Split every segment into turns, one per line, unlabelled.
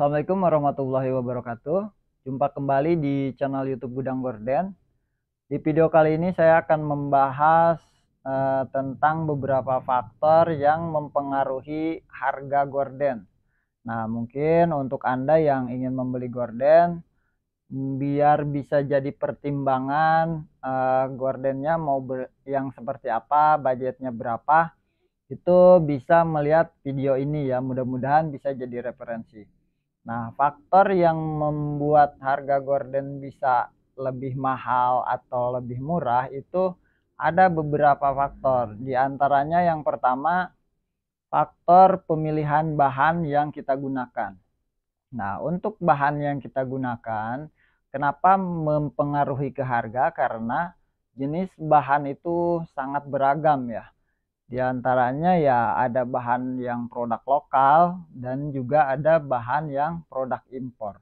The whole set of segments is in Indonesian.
Assalamualaikum warahmatullahi wabarakatuh. Jumpa kembali di channel YouTube Gudang Gorden. Di video kali ini saya akan membahas tentang beberapa faktor yang mempengaruhi harga gorden. Nah, mungkin untuk Anda yang ingin membeli gorden, biar bisa jadi pertimbangan gordennya mau yang seperti apa, budgetnya berapa, itu bisa melihat video ini ya. Mudah-mudahan bisa jadi referensi. Nah, faktor yang membuat harga gorden bisa lebih mahal atau lebih murah itu ada beberapa faktor. Di antaranya yang pertama, faktor pemilihan bahan yang kita gunakan. Nah, untuk bahan yang kita gunakan, kenapa mempengaruhi ke harga? Karena jenis bahan itu sangat beragam ya. Di antaranya ya ada bahan yang produk lokal dan juga ada bahan yang produk impor.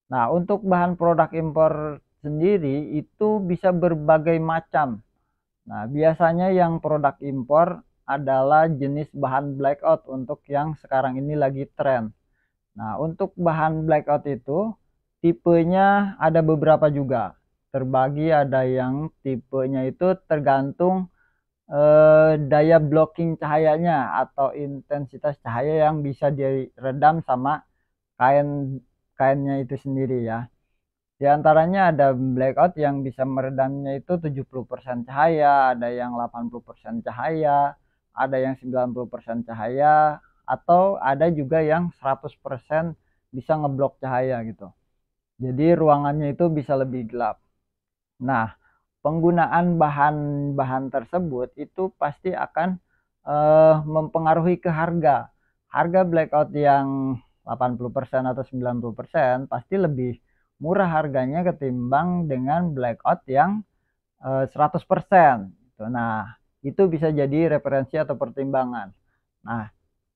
Nah, untuk bahan produk impor sendiri itu bisa berbagai macam. Nah, biasanya yang produk impor adalah jenis bahan blackout untuk yang sekarang ini lagi tren. Nah, untuk bahan blackout itu tipenya ada beberapa juga. Terbagi ada yang tipenya itu tergantung daya blocking cahayanya atau intensitas cahaya yang bisa diredam sama kainnya itu sendiri ya. Di antaranya ada blackout yang bisa meredamnya itu 70% cahaya, ada yang 80% cahaya, ada yang 90% cahaya, atau ada juga yang 100% bisa ngeblok cahaya gitu. Jadi ruangannya itu bisa lebih gelap. Nah, penggunaan bahan-bahan tersebut itu pasti akan mempengaruhi ke harga. Harga blackout yang 80% atau 90% pasti lebih murah harganya ketimbang dengan blackout yang 100%. Nah, itu bisa jadi referensi atau pertimbangan. Nah,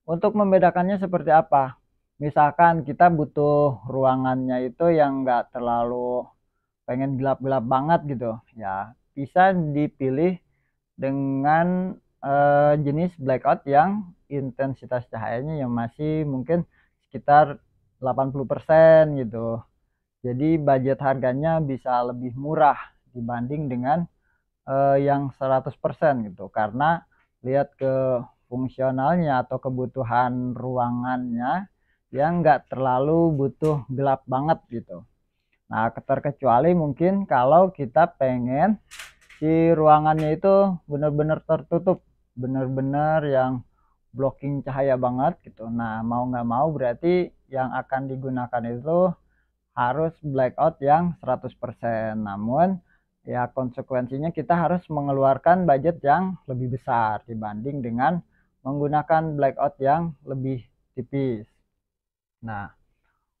untuk membedakannya seperti apa? Misalkan kita butuh ruangannya itu yang enggak terlalu pengen gelap-gelap banget gitu ya, bisa dipilih dengan jenis blackout yang intensitas cahayanya yang masih mungkin sekitar 80% gitu. Jadi budget harganya bisa lebih murah dibanding dengan yang 100% gitu, karena lihat ke fungsionalnya atau kebutuhan ruangannya yang enggak terlalu butuh gelap banget gitu. Nah, terkecuali mungkin kalau kita pengen si ruangannya itu benar-benar tertutup, benar-benar yang blocking cahaya banget gitu. Nah, mau nggak mau berarti yang akan digunakan itu harus blackout yang 100%. Namun ya konsekuensinya kita harus mengeluarkan budget yang lebih besar dibanding dengan menggunakan blackout yang lebih tipis. Nah,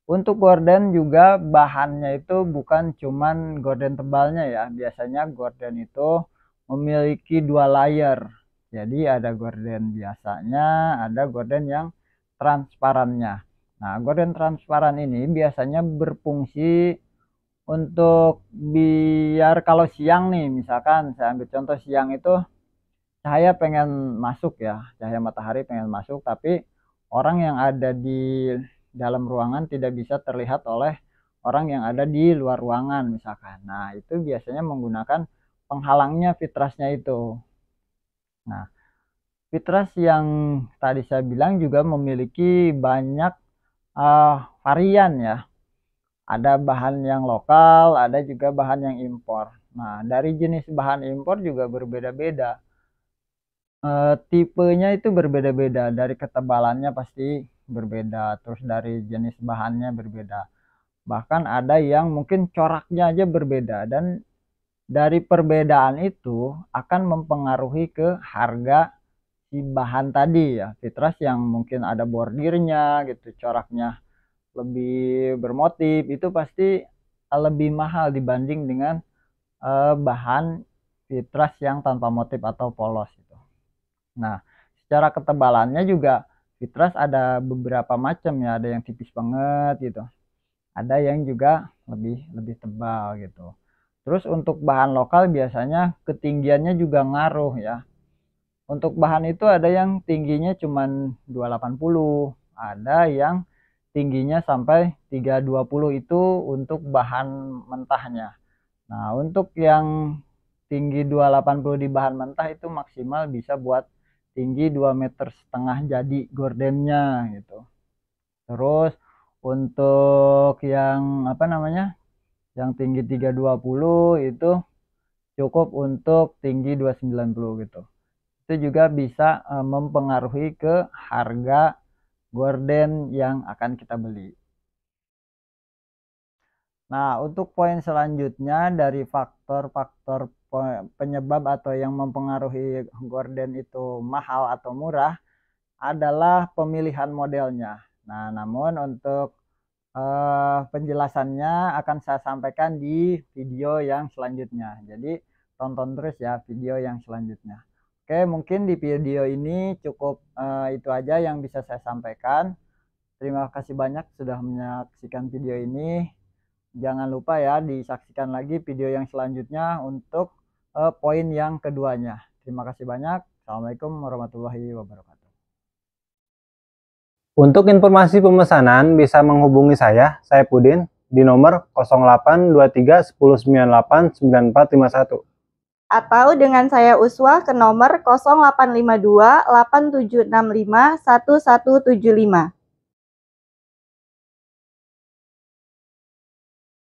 untuk gorden juga bahannya itu bukan cuman gorden tebalnya ya. Biasanya gorden itu memiliki 2 layer. Jadi ada gorden biasanya, ada gorden yang transparannya. Nah, gorden transparan ini biasanya berfungsi untuk biar kalau siang nih, misalkan saya ambil contoh siang itu cahaya pengen masuk ya, cahaya matahari pengen masuk, tapi orang yang ada di dalam ruangan tidak bisa terlihat oleh orang yang ada di luar ruangan misalkan. Nah, itu biasanya menggunakan penghalangnya fitrasnya itu. Nah, fitras yang tadi saya bilang juga memiliki banyak varian ya. Ada bahan yang lokal, ada juga bahan yang impor. Nah, dari jenis bahan impor juga berbeda-beda. Tipenya itu berbeda-beda, dari ketebalannya pasti berbeda, terus dari jenis bahannya berbeda. Bahkan ada yang mungkin coraknya aja berbeda, dan dari perbedaan itu akan mempengaruhi ke harga si bahan tadi ya. Fitras yang mungkin ada bordirnya gitu, coraknya lebih bermotif, itu pasti lebih mahal dibanding dengan bahan fitras yang tanpa motif atau polos gitu. Nah, secara ketebalannya juga fitras ada beberapa macam ya, ada yang tipis banget gitu, ada yang juga lebih tebal gitu. Terus untuk bahan lokal biasanya ketinggiannya juga ngaruh ya. Untuk bahan itu ada yang tingginya cuman 280, ada yang tingginya sampai 320 itu untuk bahan mentahnya. Nah, untuk yang tinggi 280 di bahan mentah itu maksimal bisa buat tinggi 2,5 meter jadi gordennya gitu. Terus untuk yang apa namanya? Yang tinggi 320 itu cukup untuk tinggi 290 gitu. Itu juga bisa mempengaruhi ke harga gorden yang akan kita beli. Nah, untuk poin selanjutnya dari faktor-faktor penyebab atau yang mempengaruhi gorden itu mahal atau murah adalah pemilihan modelnya. Nah, namun untuk penjelasannya akan saya sampaikan di video yang selanjutnya. Jadi, tonton terus ya video yang selanjutnya. Oke, mungkin di video ini cukup itu aja yang bisa saya sampaikan. Terima kasih banyak sudah menyaksikan video ini. Jangan lupa ya disaksikan lagi video yang selanjutnya untuk poin yang keduanya. Terima kasih banyak. Assalamualaikum warahmatullahi wabarakatuh.
Untuk informasi pemesanan bisa menghubungi saya Pudin, di nomor 0823 1098 9451.
Atau dengan saya Uswa ke nomor 0852 8765 1175.